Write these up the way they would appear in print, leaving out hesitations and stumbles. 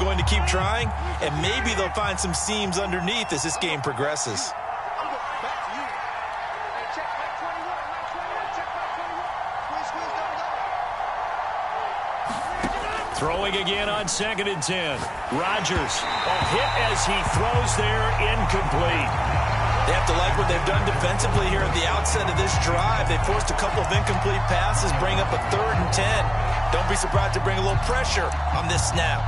going to keep trying, and maybe they'll find some seams underneath as this game progresses. Throwing again on 2nd and 10. Rodgers, a hit as he throws there, incomplete. They have to like what they've done defensively here at the outset of this drive. They forced a couple of incomplete passes, bring up a 3rd and 10. Don't be surprised to bring a little pressure on this snap.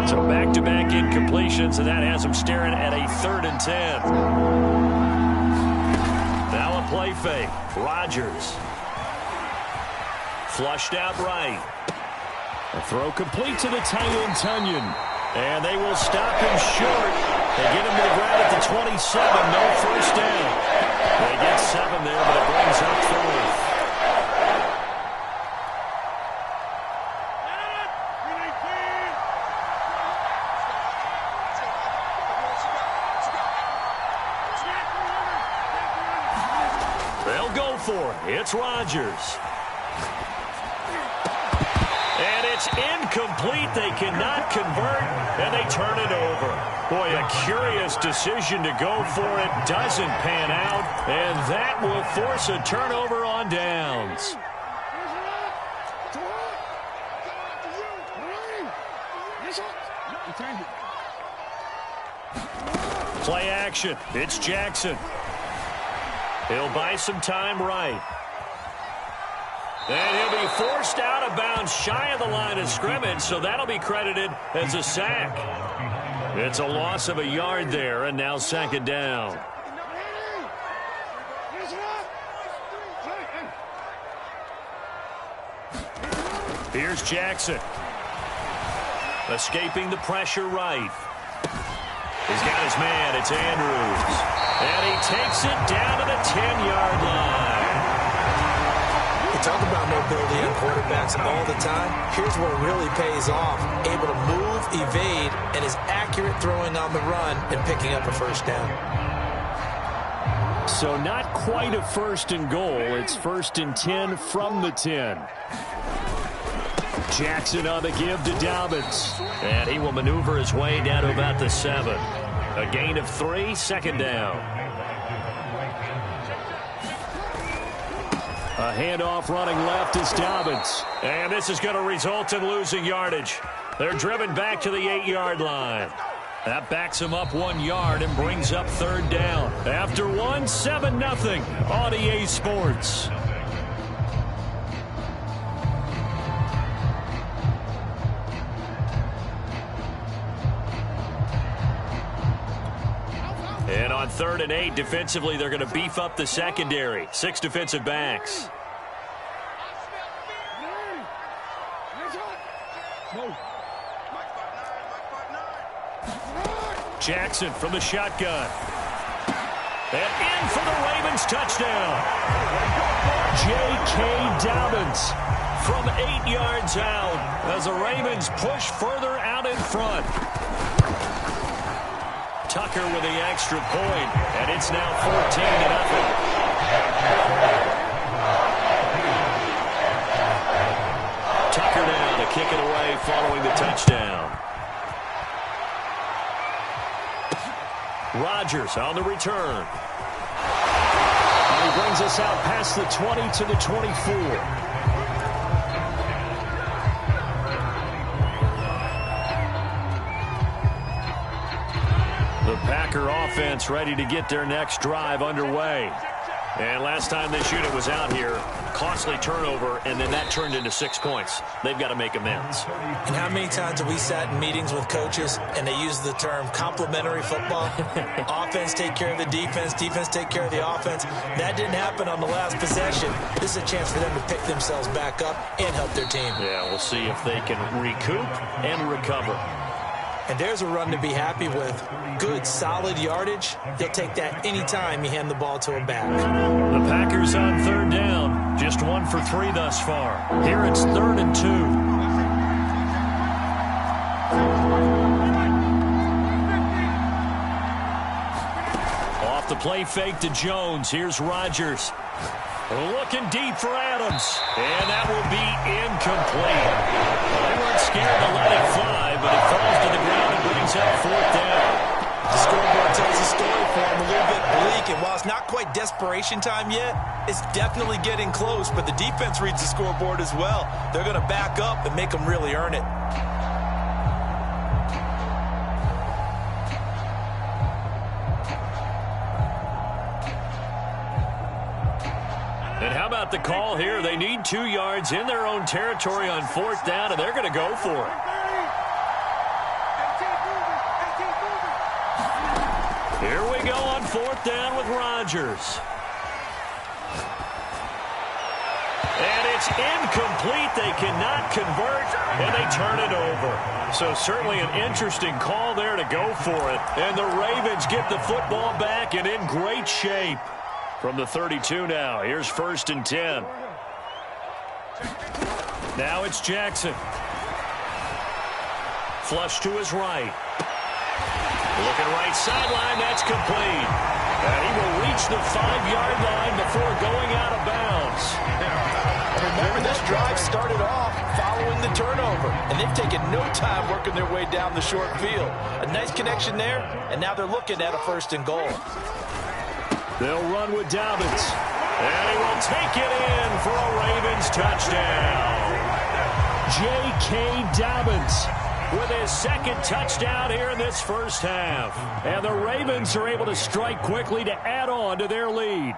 So back-to-back incompletions, and that has him staring at a 3rd and 10. Now a play fake. Rodgers. Flushed out right. A throw complete to the tight end, Tonyan. And they will stop him short. They get him to the ground at the 27. No first down. They get 7 there, but it brings up 4th. It's Rodgers. And it's incomplete. They cannot convert, and they turn it over. Boy, a curious decision to go for it. Doesn't pan out, and that will force a turnover on downs. Play action. It's Jackson. He'll buy some time right. And he'll be forced out of bounds shy of the line of scrimmage, so that'll be credited as a sack. It's a loss of a yard there, and now 2nd down. Here's Jackson. Escaping the pressure right. He's got his man. It's Andrews. And he takes it down to the 10-yard line. We talk about mobility on quarterbacks all the time. Here's where it really pays off. Able to move, evade, and is accurate throwing on the run and picking up a first down. So not quite a 1st and goal. It's 1st and 10 from the 10. Jackson on the give to Dobbins. And he will maneuver his way down to about the 7. A gain of 3, 2nd down. A handoff running left is Dobbins. And this is going to result in losing yardage. They're driven back to the 8-yard line. That backs him up 1 yard and brings up 3rd down. After 1, 7-0 on EA Sports. And on 3rd and 8, defensively, they're going to beef up the secondary. 6 defensive backs. Jackson from the shotgun. And in for the Ravens touchdown. J.K. Dobbins from 8 yards out as the Ravens push further out in front. Tucker with the extra point, and it's now 14-0. Tucker now to kick it away following the touchdown. Rodgers on the return. And he brings us out past the 20 to the 24. The Packer offense ready to get their next drive underway. And last time this unit was out here, costly turnover, and then that turned into 6 points. They've got to make amends. And how many times have we sat in meetings with coaches and they use the term complementary football? Offense take care of the defense, defense take care of the offense. That didn't happen on the last possession. This is a chance for them to pick themselves back up and help their team. Yeah, we'll see if they can recoup and recover. And there's a run to be happy with. Good, solid yardage. He'll take that anytime you hand the ball to him back. The Packers on third down. Just 1 for 3 thus far. Here it's 3rd and 2. Off the play fake to Jones. Here's Rodgers. Looking deep for Adams. And that will be incomplete. Well, they weren't scared to let it fly, but it falls to the ground and brings up 4th down. The scoreboard tells the story for him, a little bit bleak. And while it's not quite desperation time yet, it's definitely getting close. But the defense reads the scoreboard as well. They're going to back up and make them really earn it. And how about the call here? They need 2 yards in their own territory on 4th down, and they're going to go for it. Here we go on 4th down with Rodgers. And it's incomplete. They cannot convert, and they turn it over. So certainly an interesting call there to go for it. And the Ravens get the football back and in great shape. From the 32 now, here's 1st and 10. Now it's Jackson. Flush to his right. Looking right sideline, that's complete. And he will reach the 5-yard line before going out of bounds. Remember, this drive started off following the turnover, and they've taken no time working their way down the short field. A nice connection there, and now they're looking at a 1st and goal. They'll run with Dobbins. And he will take it in for a Ravens touchdown. J.K. Dobbins with his 2nd touchdown here in this first half. And the Ravens are able to strike quickly to add on to their lead.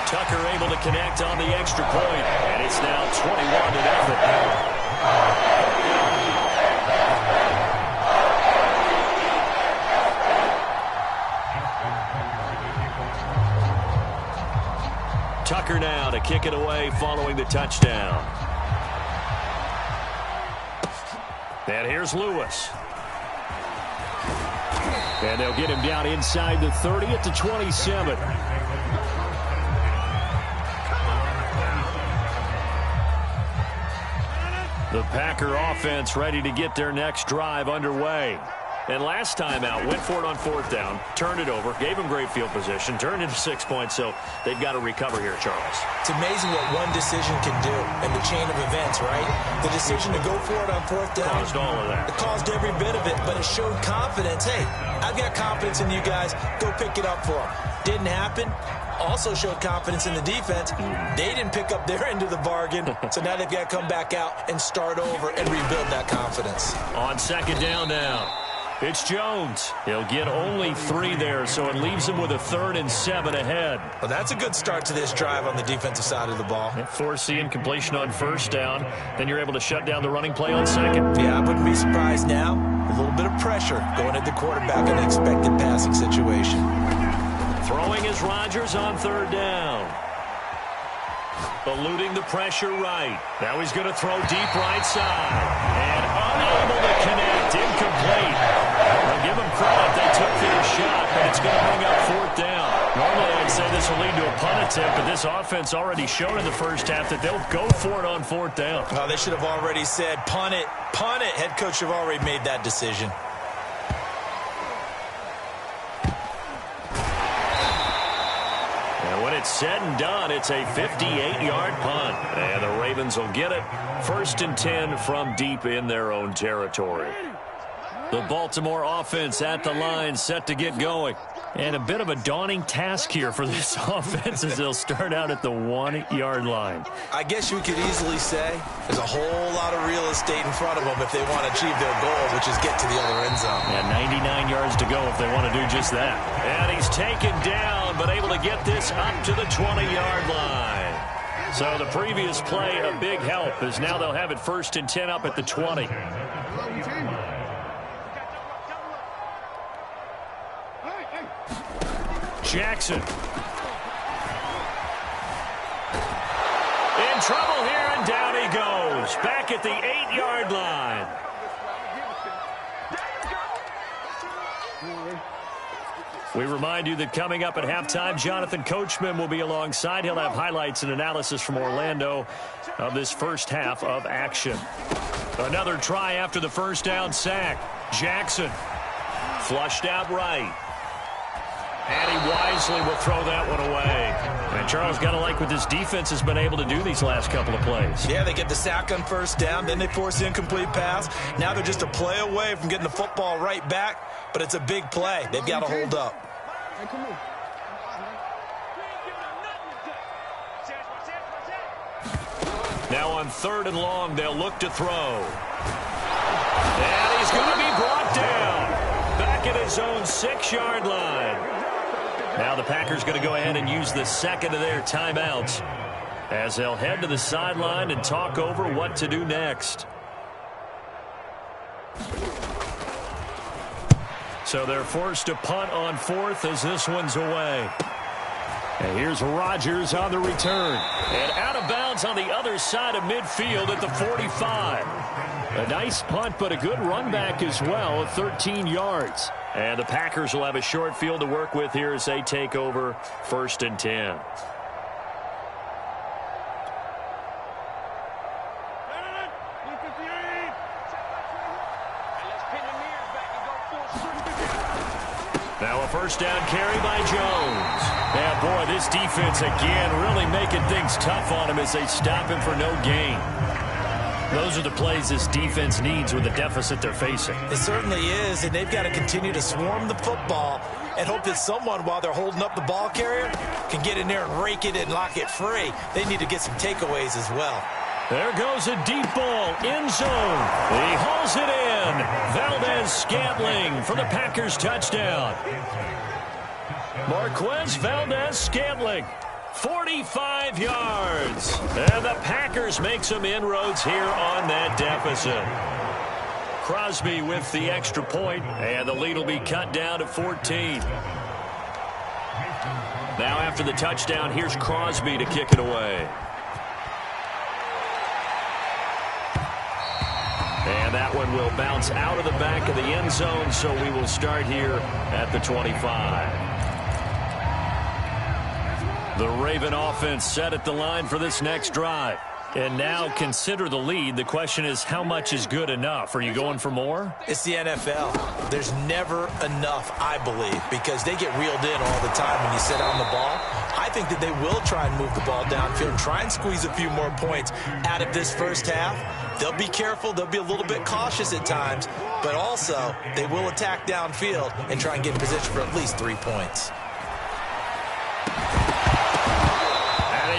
Tucker able to connect on the extra point. And it's now 21-0. Tucker now to kick it away following the touchdown. And here's Lewis. And they'll get him down inside the 30 at the 27. The Packer offense ready to get their next drive underway. And last time out, went for it on 4th down, turned it over, gave them great field position, turned into 6 points, so they've got to recover here, Charles. It's amazing what one decision can do in the chain of events, right? The decision to go for it on 4th down. Caused all of that. It caused every bit of it, but it showed confidence. Hey, I've got confidence in you guys. Go pick it up for them. Didn't happen. Also showed confidence in the defense. They didn't pick up their end of the bargain, so now they've got to come back out and start over and rebuild that confidence. On 2nd down now. It's Jones. He'll get only 3 there, so it leaves him with a 3rd and 7 ahead. Well, that's a good start to this drive on the defensive side of the ball. Force the incompletion on 1st down. Then you're able to shut down the running play on 2nd. Yeah, I wouldn't be surprised now. A little bit of pressure going at the quarterback in an expected passing situation. Throwing is Rodgers on 3rd down. Eluding the pressure right. Now he's going to throw deep right side. And unable to connect. Incomplete. Well, give them credit. They took their shot, but it's going to bring up 4th down. Normally I'd say this will lead to a punt attempt, but this offense already showed in the first half that they'll go for it on 4th down. Oh, they should have already said, punt it, punt it. Head coach have already made that decision. And when it's said and done, it's a 58-yard punt. And the Ravens will get it. 1st and 10 from deep in their own territory. The Baltimore offense at the line, set to get going. And a bit of a daunting task here for this offense as they'll start out at the 1-yard line. I guess you could easily say there's a whole lot of real estate in front of them if they want to achieve their goal, which is get to the other end zone. And 99 yards to go if they want to do just that. And he's taken down, but able to get this up to the 20-yard line. So the previous play, a big help, as now they'll have it 1st and 10 up at the 20. Jackson. In trouble here goes. Back at the 8-yard line. We remind you that coming up at halftime, Jonathan Coachman will be alongside. He'll have highlights and analysis from Orlando of this first half of action. Another try after the first down sack. Jackson flushed out right. And he wisely will throw that one away. And Charles, got to like what this defense has been able to do these last couple of plays. Yeah, they get the sack on first down, then they force the incomplete pass. Now they're just a play away from getting the football right back, but it's a big play. They've got to hold up. Now on 3rd and long, they'll look to throw. And he's going to be brought down. Back at his own 6-yard line. Now the Packers going to go ahead and use the second of their timeouts as they'll head to the sideline and talk over what to do next. So they're forced to punt on 4th as this one's away. And here's Rodgers on the return. And out of bounds on the other side of midfield at the 45. A nice punt, but a good run back as well at 13 yards. And the Packers will have a short field to work with here as they take over 1st and 10. Now a first down carry by Jones. Yeah, boy, this defense again really making things tough on him as they stop him for no gain. Those are the plays this defense needs with the deficit they're facing. It certainly is, and they've got to continue to swarm the football and hope that someone, while they're holding up the ball carrier, can get in there and rake it and lock it free. They need to get some takeaways as well. There goes a deep ball, end zone. He hauls it in. Valdes-Scantling for the Packers touchdown. Marquez Valdes-Scantling, 45 yards. And the Packers make some inroads here on that deficit. Crosby with the extra point, and the lead will be cut down to 14. Now after the touchdown, here's Crosby to kick it away. And that one will bounce out of the back of the end zone, so we will start here at the 25. The Raven offense set at the line for this next drive. And now consider the lead. The question is, how much is good enough? Are you going for more? It's the NFL. There's never enough, I believe, because they get reeled in all the time when you sit on the ball. I think that they will try and move the ball downfield and try and squeeze a few more points out of this first half. They'll be careful. They'll be a little bit cautious at times, but also they will attack downfield and try and get in position for at least 3 points.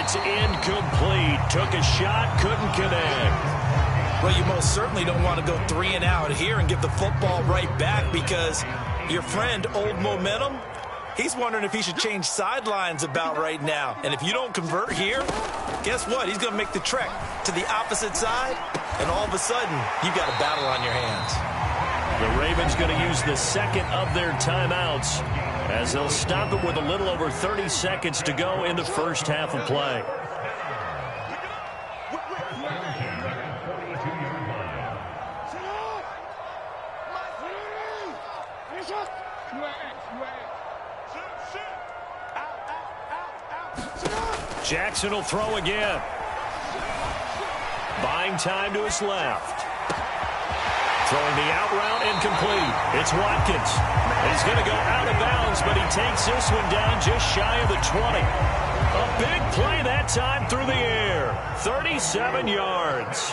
It's incomplete. Took a shot, couldn't connect. Well, you most certainly don't want to go 3 and out here and give the football right back, because your friend, Old Momentum, he's wondering if he should change sidelines about right now. And if you don't convert here, guess what? He's going to make the trek to the opposite side, and all of a sudden, you've got a battle on your hands. The Ravens going to use the second of their timeouts as they'll stop it with a little over 30 seconds to go in the first half of play. Jackson will throw again. Buying time to his left. Throwing the out route incomplete. It's Watkins. He's going to go out of bounds, but he takes this one down just shy of the 20. A big play that time through the air. 37 yards.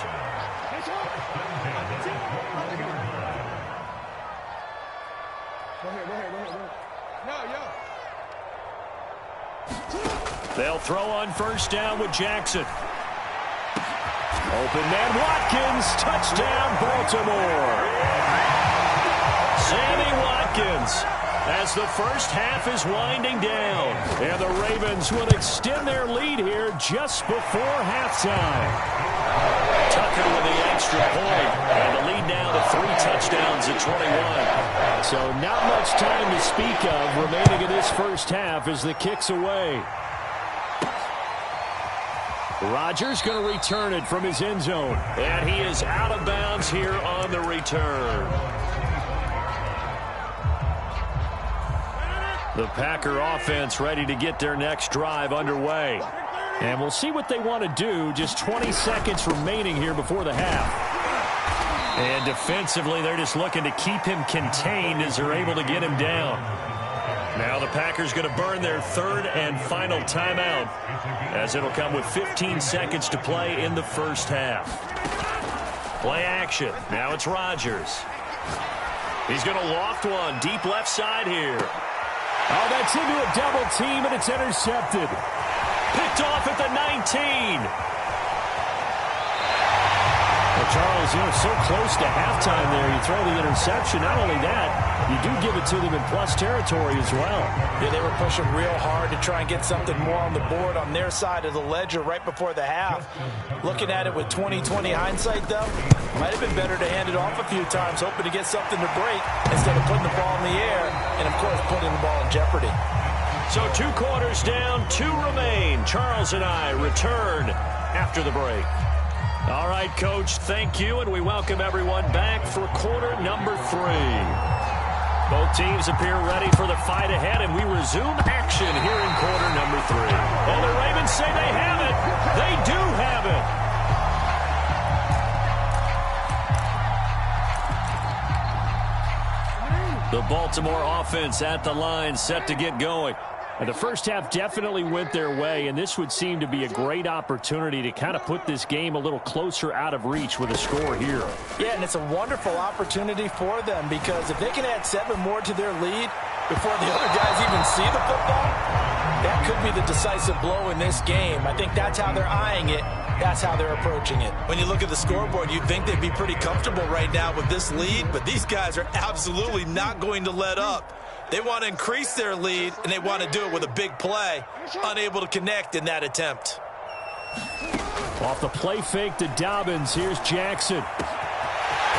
They'll throw on first down with Jackson. Open man Watkins, touchdown Baltimore. Sammy Watkins, as the first half is winding down. And the Ravens will extend their lead here just before halftime. Tucker with the extra point, and the lead now to 3 touchdowns at 21. So not much time to speak of remaining in this first half as the kick's away. Rodgers going to return it from his end zone. And he is out of bounds here on the return. The Packer offense ready to get their next drive underway. And we'll see what they want to do. Just 20 seconds remaining here before the half. And defensively, they're just looking to keep him contained as they're able to get him down. Now the Packers going to burn their third and final timeout, as it'll come with 15 seconds to play in the first half. Play action. Now it's Rodgers. He's going to loft one deep left side here. Oh, that's into a double team, and it's intercepted. Picked off at the 19. Well, Charles, so close to halftime there. You throw the interception. Not only that, you do give it to them in plus territory as well. Yeah, they were pushing real hard to try and get something more on the board on their side of the ledger right before the half. Looking at it with 20/20 hindsight, though, might have been better to hand it off a few times, hoping to get something to break instead of putting the ball in the air and, of course, putting the ball in jeopardy. So 2 quarters down, 2 remain. Charles and I return after the break. All right, Coach, thank you, and we welcome everyone back for quarter number 3. Both teams appear ready for the fight ahead, and we resume action here in quarter number 3. And the Ravens say they have it. They do have it. The Baltimore offense at the line, set to get going. And the first half definitely went their way, and this would seem to be a great opportunity to kind of put this game a little closer out of reach with a score here. Yeah, and it's a wonderful opportunity for them, because if they can add 7 more to their lead before the other guys even see the football, that could be the decisive blow in this game. I think that's how they're eyeing it. That's how they're approaching it. When you look at the scoreboard, you'd think they'd be pretty comfortable right now with this lead, but these guys are absolutely not going to let up. They want to increase their lead, and they want to do it with a big play. Unable to connect in that attempt. Off the play fake to Dobbins, here's Jackson.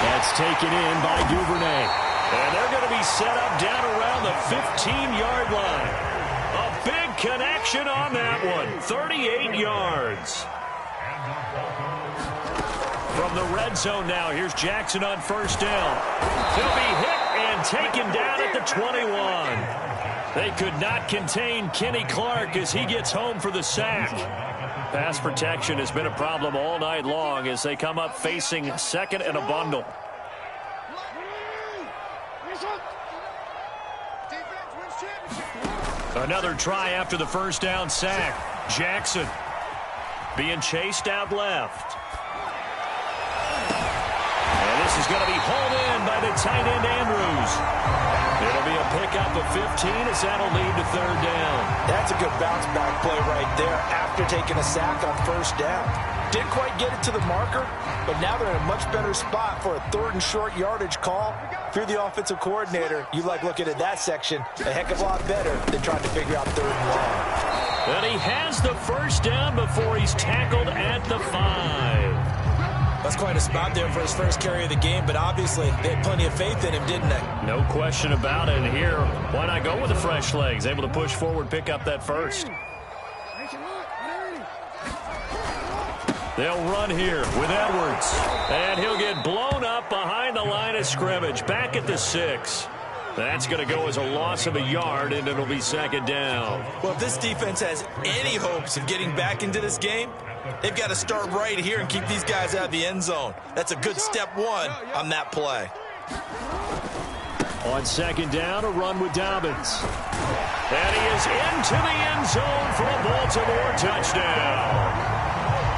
That's taken in by Duvernay. And they're going to be set up down around the 15-yard line. A big connection on that one. 38 yards. From the red zone now, here's Jackson on first down. He'll be hit and taken down at the 21. They could not contain Kenny Clark as he gets home for the sack. Pass protection has been a problem all night long as they come up facing second and a bundle. Another try after the first down sack. Jackson being chased out left. And this is going to be hauled in by the tight end Andrews. It'll be a pickup of 15 as that'll lead to third down. That's a good bounce back play right there after taking a sack on first down. Didn't quite get it to the marker, but now they're in a much better spot for a third and short yardage call. If you're the offensive coordinator, you like looking at that section a heck of a lot better than trying to figure out third and long. And he has the first down before he's tackled at the 5. That's quite a spot there for his first carry of the game, but obviously they had plenty of faith in him, didn't they? No question about it. And here, why not go with the fresh legs? Able to push forward, pick up that first. They'll run here with Edwards. And he'll get blown up behind the line of scrimmage. Back at the 6. That's going to go as a loss of a yard, and it'll be second down. Well, if this defense has any hopes of getting back into this game, they've got to start right here and keep these guys out of the end zone. That's a good step 1 on that play. On second down, a run with Dobbins. And he is into the end zone for a Baltimore touchdown.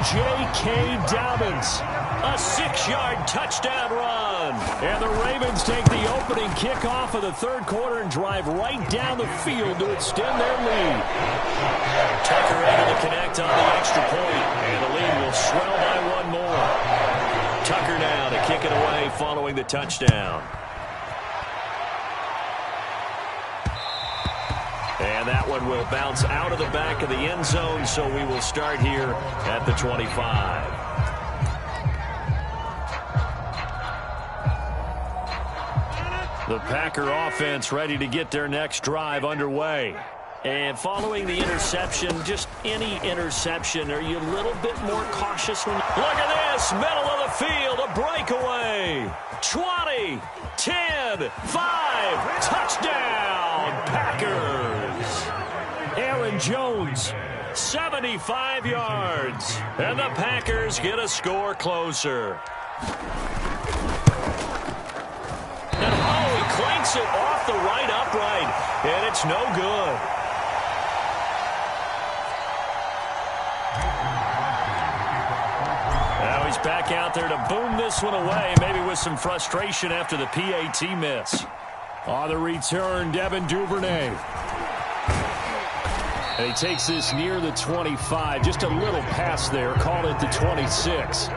J.K. Dobbins, a 6-yard touchdown run. And the Ravens take the opening kickoff of the third quarter and drive right down the field to extend their lead. Tucker able to connect on the extra point, and the lead will swell by 1 more. Tucker now to kick it away following the touchdown. And that one will bounce out of the back of the end zone, so we will start here at the 25. The Packer offense ready to get their next drive underway. And following the interception, just any interception, are you a little bit more cautious when you... Look at this, middle of the field, a breakaway. 20, 10, 5, touchdown, Packers. Aaron Jones, 75 yards, and the Packers get a score closer. And he clanks it off the right upright, and it's no good. Now he's back out there to boom this one away, maybe with some frustration after the PAT miss. On the return, Devin Duvernay. And he takes this near the 25. Just a little pass there. Call it the 26.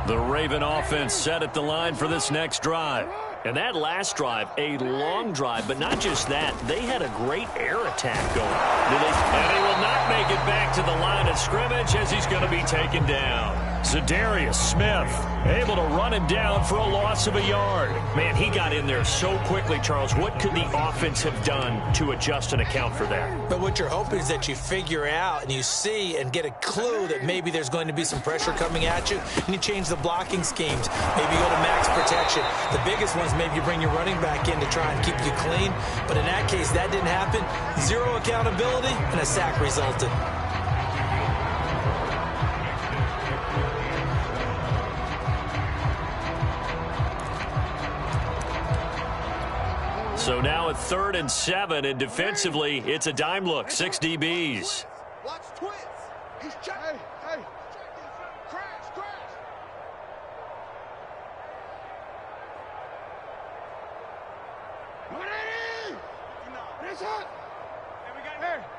The Raven offense set at the line for this next drive. And that last drive, a long drive, but not just that. They had a great air attack going. And he will not make it back to the line of scrimmage as he's going to be taken down. Za'Darius Smith able to run him down for a loss of a yard. Man, he got in there so quickly, Charles. What could the offense have done to adjust and account for that? But what you're hoping is that you figure out and you see and get a clue that maybe there's going to be some pressure coming at you, and you change the blocking schemes. Maybe you go to max protection. The biggest one is maybe you bring your running back in to try and keep you clean. But in that case, that didn't happen. Zero accountability, and a sack resulted. So now at 3rd and 7, and defensively, it's a dime look. 6 DBs. Watch twins. He's checking. Hey. Crash. What it is? It's hot.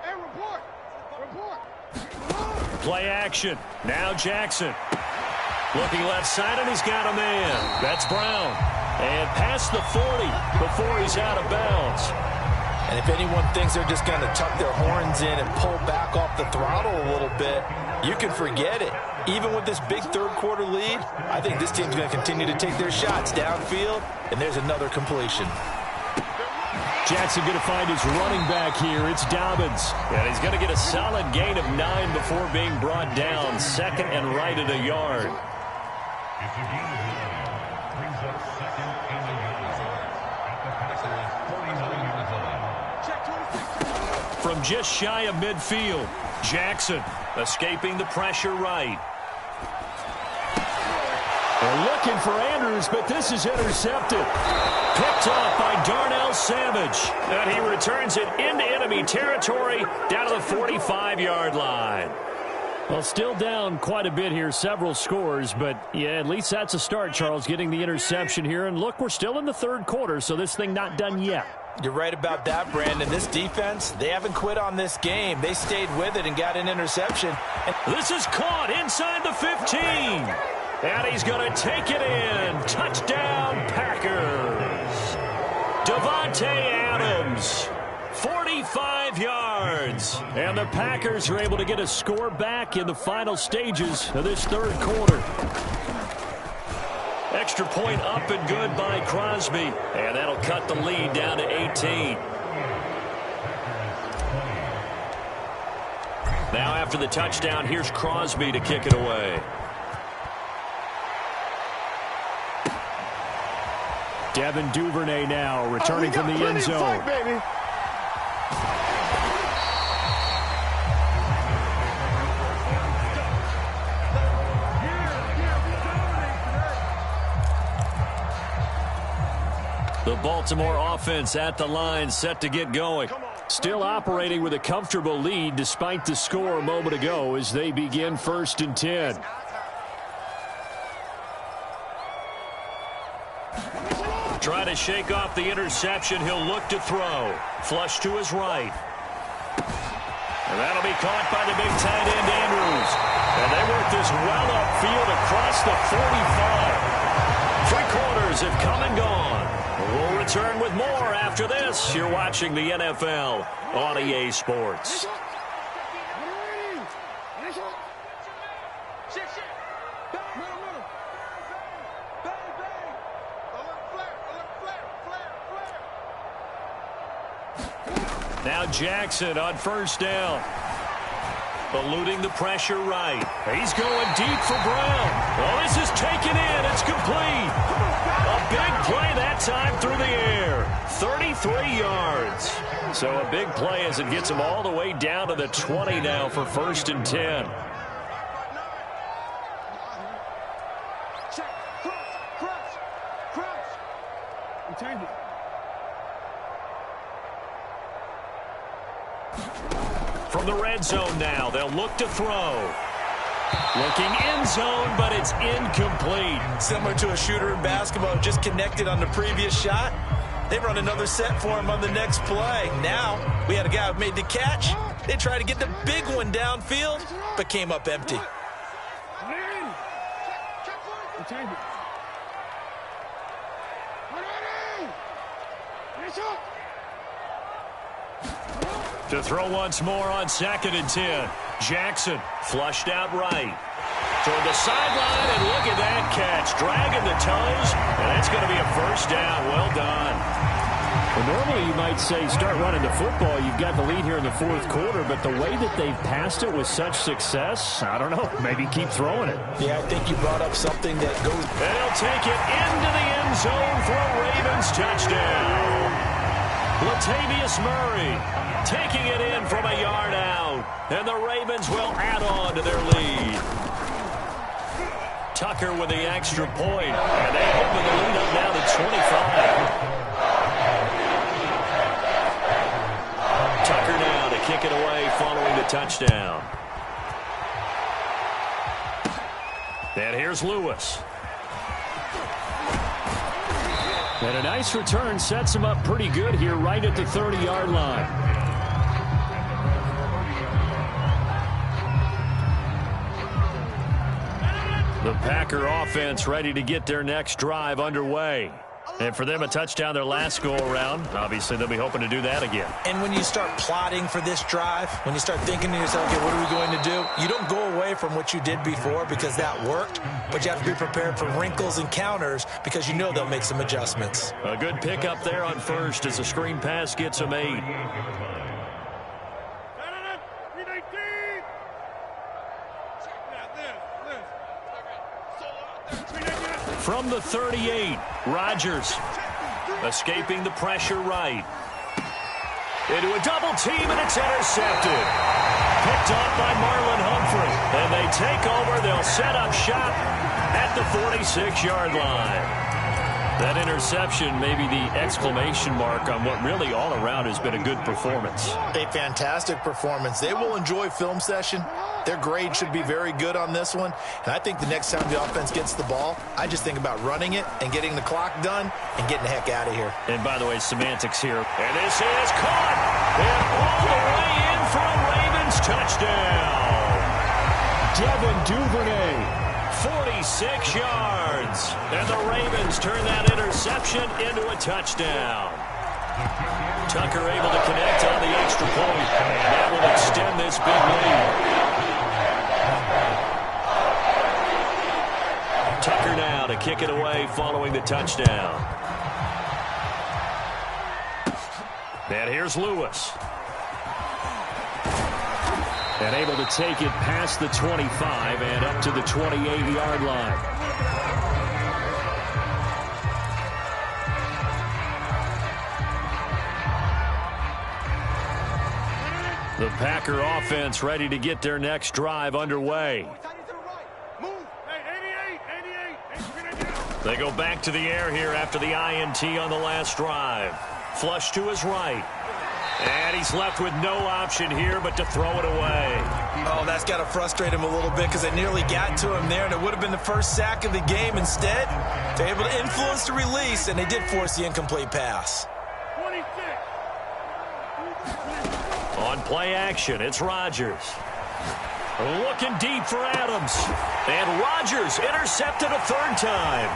Hey, report. Play action. Now Jackson. Looking left side, and he's got a man. That's Brown. And past the 40 before he's out of bounds. And if anyone thinks they're just going to tuck their horns in and pull back off the throttle a little bit, you can forget it. Even with this big third-quarter lead, I think this team's going to continue to take their shots downfield, and there's another completion. Jackson going to find his running back here. It's Dobbins. And he's going to get a solid gain of 9 before being brought down. Second and right at a yard. From just shy of midfield, Jackson escaping the pressure right. They're looking for Andrews, but this is intercepted. Picked off by Darnell Savage. And he returns it into enemy territory down to the 45-yard line. Well, still down quite a bit here, several scores, but yeah, at least that's a start, Charles, getting the interception here. And look, we're still in the third quarter, so this thing not done yet. You're right about that, Brandon. This defense, they haven't quit on this game. They stayed with it and got an interception. This is caught inside the 15. And he's going to take it in. Touchdown, Packers. Davante Adams, 45 yards. And the Packers are able to get a score back in the final stages of this third quarter. Extra point up and good by Crosby. And that'll cut the lead down to 18. Now after the touchdown, here's Crosby to kick it away. Devin Duvernay now returning from the end zone. The Baltimore offense at the line, set to get going. Still operating with a comfortable lead despite the score a moment ago as they begin 1st and 10. Try to shake off the interception. He'll look to throw. Flush to his right. And that'll be caught by the big tight end, Andrews. And they work this well upfield across the 45. 3 quarters have come and gone. We'll return with more after this. You're watching the NFL on EA Sports. Now Jackson on first down. Eluding the pressure right. He's going deep for Brown. Oh, this is taken in. It's complete. A big play that time through the air. 33 yards. So a big play as it gets him all the way down to the 20 now for 1st and 10. From the red zone now, they'll look to throw. Looking end zone, but it's incomplete. Similar to a shooter in basketball, just connected on the previous shot. They run another set for him on the next play. Now, we had a guy who made the catch. They tried to get the big one downfield, but came up empty. To throw once more on 2nd and 10. Jackson flushed out right. Toward the sideline, and look at that catch. Dragging the toes, and that's going to be a 1st down. Well done. Well, normally you might say start running the football. You've got the lead here in the 4th quarter, but the way that they've passed it with such success, I don't know, maybe keep throwing it. Yeah, I think you brought up something that goes. And he'll take it into the end zone for a Ravens touchdown. Latavius Murray taking it in from a yard out. And the Ravens will add on to their lead. Tucker with the extra point. And they open the lead up now to 25. Tucker now to kick it away following the touchdown. And here's Lewis. And a nice return sets him up pretty good here right at the 30-yard line. The Packer offense ready to get their next drive underway. And for them, a touchdown their last go-around. Obviously, they'll be hoping to do that again. And when you start plotting for this drive, when you start thinking to yourself, okay, what are we going to do? You don't go away from what you did before because that worked, but you have to be prepared for wrinkles and counters because you know they'll make some adjustments. A good pickup there on first as the screen pass gets them 8. From the 38, Rodgers escaping the pressure right. Into a double team, and it's intercepted. Picked off by Marlon Humphrey. And they take over. They'll set up shop at the 46-yard line. That interception may be the exclamation mark on what really all around has been a good performance. A fantastic performance. They will enjoy film session. Their grade should be very good on this one. And I think the next time the offense gets the ball, I just think about running it and getting the clock done and getting the heck out of here. And by the way, semantics here. And this is caught. And all the way in for a Ravens touchdown. Devin Duvernay. 46 yards. And the Ravens turn that interception into a touchdown. Tucker able to connect on the extra point. And that will extend this big lead. Tucker now to kick it away following the touchdown. And here's Lewis. And able to take it past the 25 and up to the 28-yard line. The Packer offense ready to get their next drive underway. They go back to the air here after the INT on the last drive. Flush to his right. And he's left with no option here but to throw it away. Oh, that's got to frustrate him a little bit because they nearly got to him there, and it would have been the first sack of the game. Instead, they're able to influence the release, and they did force the incomplete pass. 26. On play action, it's Rodgers. Looking deep for Adams. And Rodgers intercepted a third time.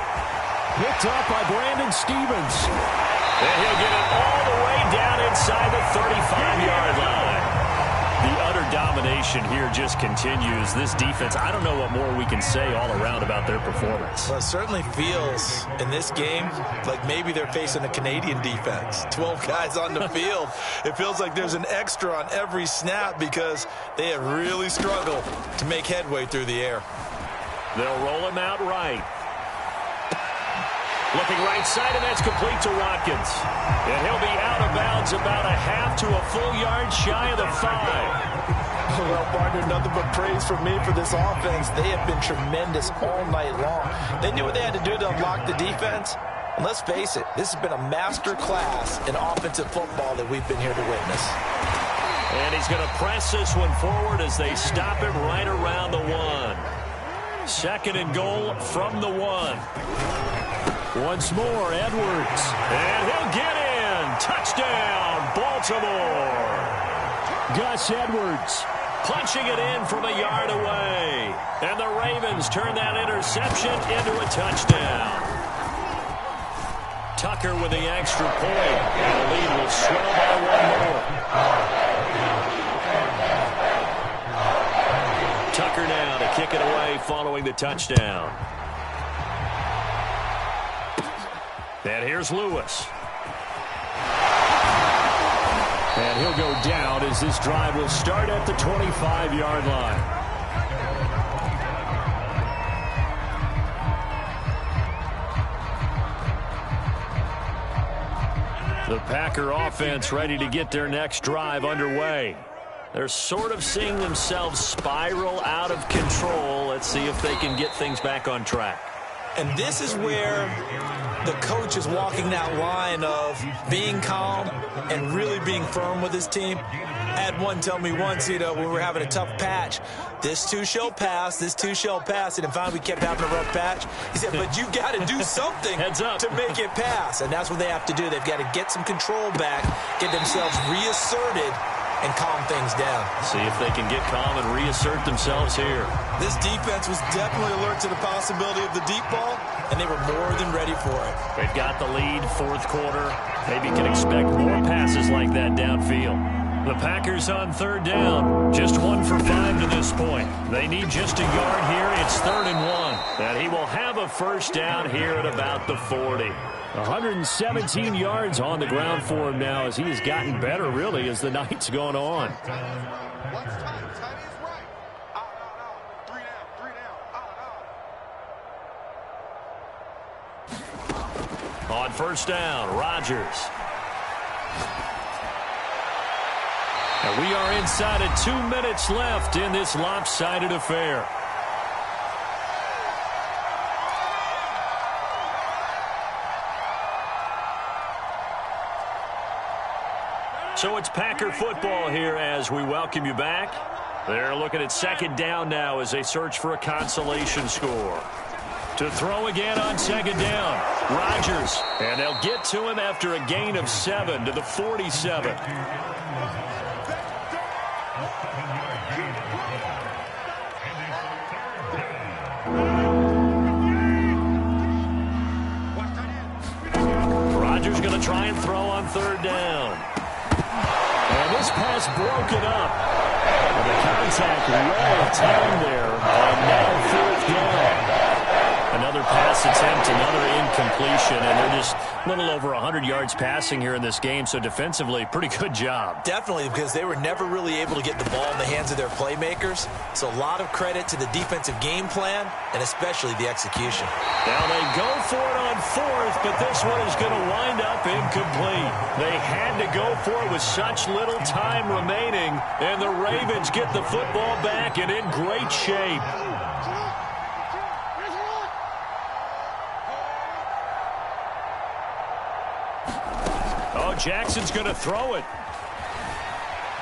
Picked off by Brandon Stephens. And he'll get it all the way down inside the 35-yard line. The utter dominance domination here just continues. This defense, I don't know what more we can say all around about their performance. Well, it certainly feels in this game like maybe they're facing a Canadian defense. 12 guys on the field. It feels like there's an extra on every snap because they have really struggled to make headway through the air. They'll roll him out right. Looking right side, and that's complete to Watkins. And he'll be out of bounds about a half to a full yard shy of the 5. Well, partner, nothing but praise from me for this offense. They have been tremendous all night long. They knew what they had to do to unlock the defense. And let's face it, this has been a master class in offensive football that we've been here to witness. And he's going to press this one forward as they stop him right around the 1. 2nd and goal from the 1. Once more, Edwards. And he'll get in. Touchdown, Baltimore. Gus Edwards punching it in from a yard away. And the Ravens turn that interception into a touchdown. Tucker with the extra point. And the lead will swell by 1 more. Tucker now to kick it away following the touchdown. And here's Lewis. And he'll go down as this drive will start at the 25-yard line. The Packer offense ready to get their next drive underway. They're sort of seeing themselves spiral out of control. Let's see if they can get things back on track. And this is where the coach is walking that line of being calm and really being firm with his team. I had one tell me once, when we were having a tough patch, this too shall pass, this too shall pass. And finally we kept having a rough patch. He said, but you got to do something to make it pass. And that's what they have to do. They've got to get some control back, get themselves reasserted, and calm things down. See if they can get calm and reassert themselves here. This defense was definitely alert to the possibility of the deep ball, and they were more than ready for it. They've got the lead, 4th quarter. Maybe can expect more passes like that downfield. The Packers on 3rd down. Just 1 for 5 to this point. They need just a yard here. It's 3rd and 1. And he will have a first down here at about the 40. 117 yards on the ground for him now as he has gotten better, really, as the night's gone on. On 1st down, Rodgers. And we are inside of 2 minutes left in this lopsided affair. So it's Packer football here as we welcome you back. They're looking at 2nd down now as they search for a consolation score. To throw again on 2nd down, Rodgers. And they'll get to him after a gain of 7 to the 47. Rodgers going to try and throw on 3rd down. And this pass broken up. The contact well timed there. And now 4th down. Another pass attempt, another incompletion, and they're just a little over 100 yards passing here in this game, so defensively, pretty good job. Definitely, because they were never really able to get the ball in the hands of their playmakers, so a lot of credit to the defensive game plan, and especially the execution. Now they go for it on 4th, but this one is going to wind up incomplete. They had to go for it with such little time remaining, and the Ravens get the football back and in great shape. Jackson's going to throw it.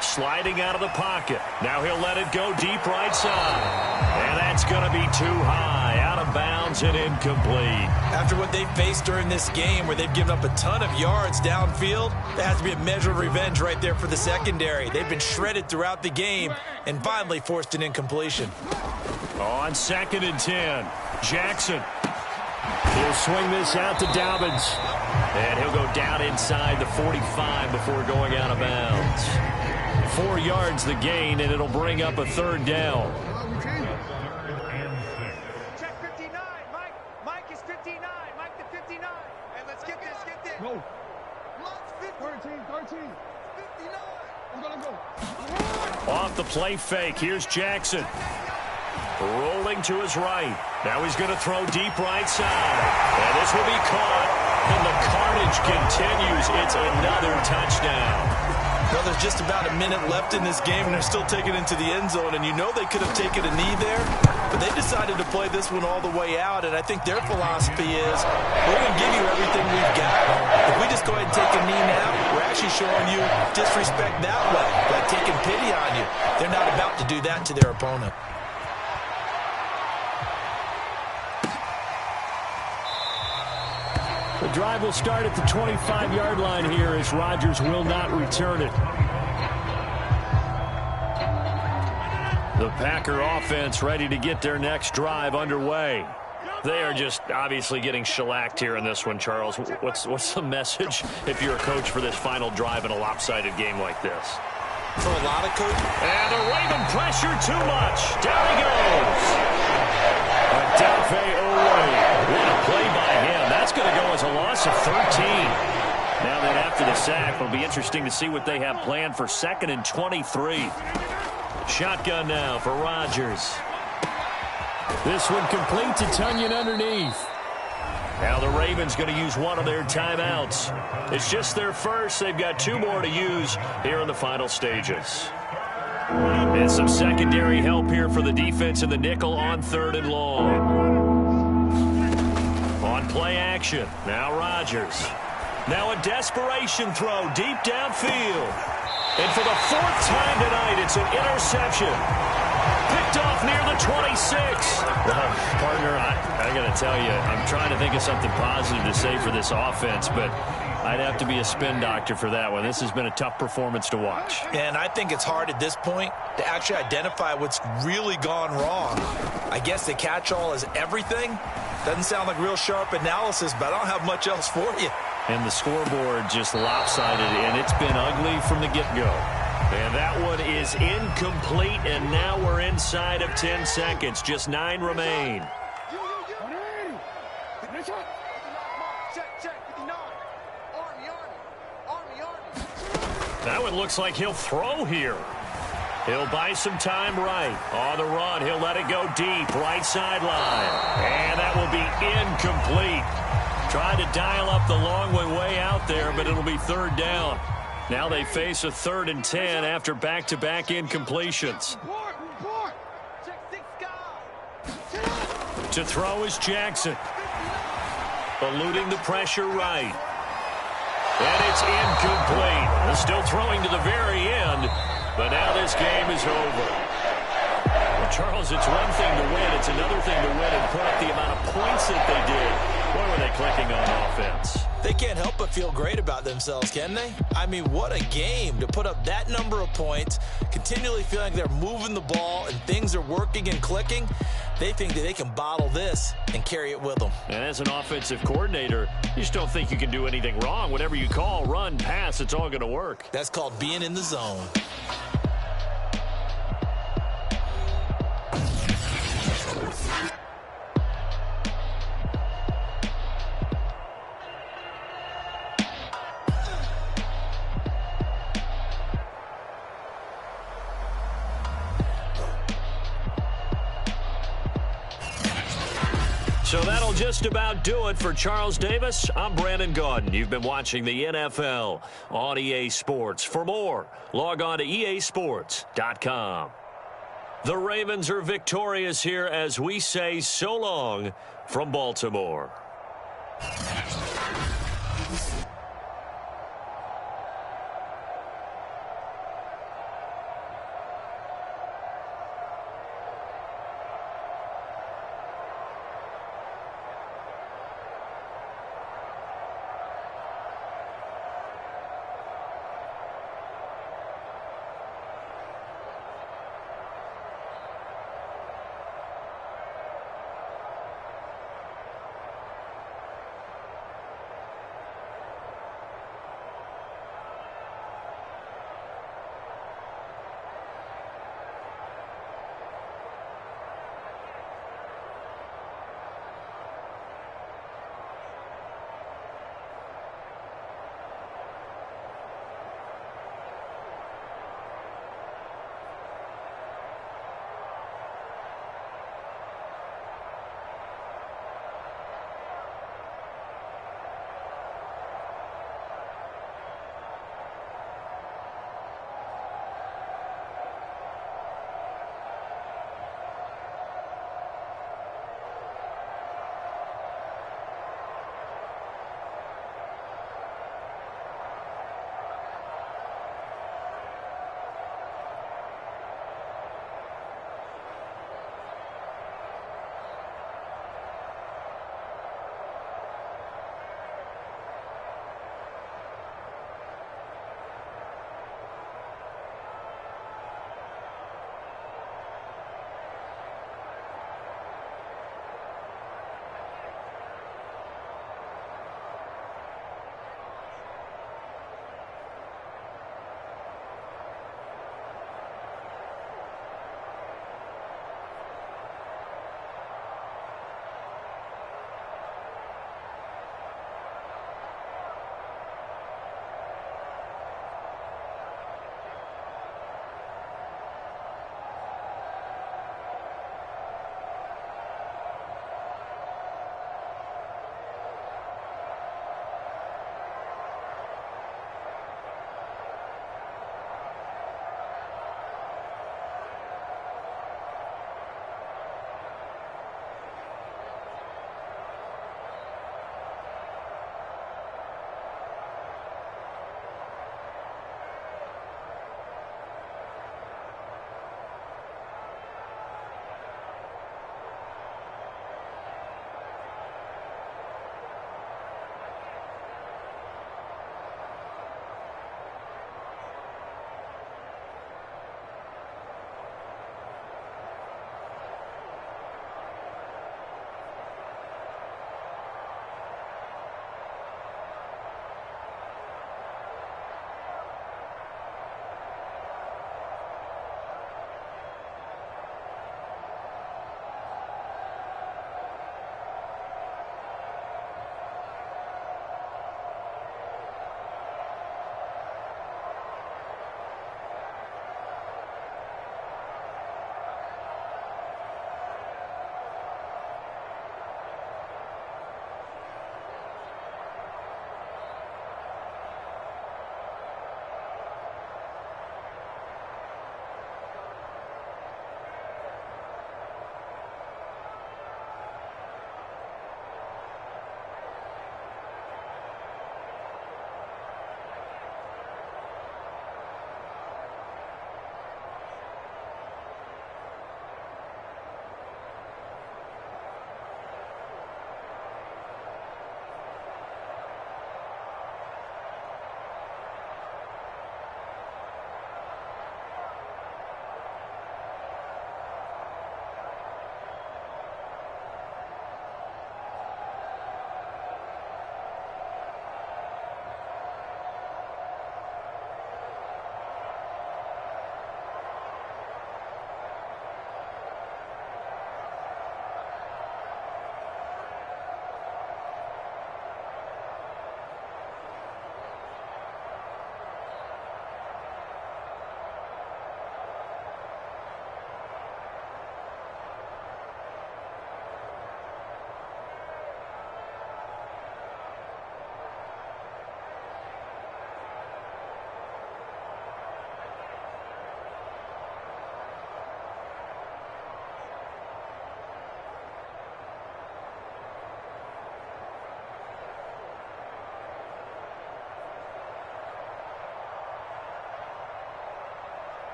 Sliding out of the pocket. Now he'll let it go deep right side. And that's going to be too high. Out of bounds and incomplete. After what they faced during this game where they've given up a ton of yards downfield, there has to be a measure of revenge right there for the secondary. They've been shredded throughout the game and finally forced an incompletion. On 2nd and 10, Jackson. He'll swing this out to Dobbins. And he'll go down inside the 45 before going out of bounds. 4 yards the gain, and it'll bring up a third down. Check 59. Mike is 59. Mike the 59. And let's get this. Go. 13. 59. I'm going to go. Off the play fake, here's Jackson. Rolling to his right. Now he's going to throw deep right side. And this will be caught. And the carnage continues. It's another touchdown. Well, there's just about a minute left in this game, and they're still taking it into the end zone. And you know they could have taken a knee there, but they decided to play this one all the way out. And I think their philosophy is, we're going to give you everything we've got. If we just go ahead and take a knee now, we're actually showing you disrespect that way, like taking pity on you. They're not about to do that to their opponent. The drive will start at the 25-yard line here as Rodgers will not return it. The Packer offense ready to get their next drive underway. They are just obviously getting shellacked here in this one, Charles. What's the message if you're a coach for this final drive in a lopsided game like this? For a lot of coaches. And the Raven pressure too much. Down he goes. Odafe Oweh. What a play by him. That's going to go as a loss of 13. Now that after the sack, it'll be interesting to see what they have planned for 2nd and 23. Shotgun now for Rodgers. This one complete to Tunyon underneath. Now the Ravens going to use one of their timeouts. It's just their first. They've got 2 more to use here in the final stages. And some secondary help here for the defense in the nickel on 3rd and long. On play action, now Rodgers. Now a desperation throw deep downfield. And for the 4th time tonight, it's an interception. Picked off near the 26. Well, partner, I got to tell you, I'm trying to think of something positive to say for this offense, but I'd have to be a spin doctor for that one. This has been a tough performance to watch. And I think it's hard at this point to actually identify what's really gone wrong. I guess the catch-all is everything. Doesn't sound like real sharp analysis, but I don't have much else for you. And the scoreboard just lopsided, and it's been ugly from the get-go. And that one is incomplete, and now we're inside of 10 seconds. Just 9 remain. That one looks like he'll throw here. He'll buy some time right. On the run, he'll let it go deep. Right sideline. And that will be incomplete. Tried to dial up the long way out there, but it'll be 3rd down. Now they face a 3rd and 10 after back-to-back incompletions. To throw is Jackson. Eluding the pressure right. And it's incomplete. They're still throwing to the very end, but now this game is over. Well, Charles, it's one thing to win. It's another thing to win and put up the amount of points that they did. Boy, were they clicking on offense. They can't help but feel great about themselves, can they? I mean, what a game to put up that number of points, continually feeling like they're moving the ball and things are working and clicking. They think that they can bottle this and carry it with them. And as an offensive coordinator, you just don't think you can do anything wrong. Whatever you call, run, pass, it's all going to work. That's called being in the zone. So that'll just about do it for Charles Davis. I'm Brandon Gaudin. You've been watching the NFL on EA Sports. For more, log on to easports.com. The Ravens are victorious here as we say so long from Baltimore.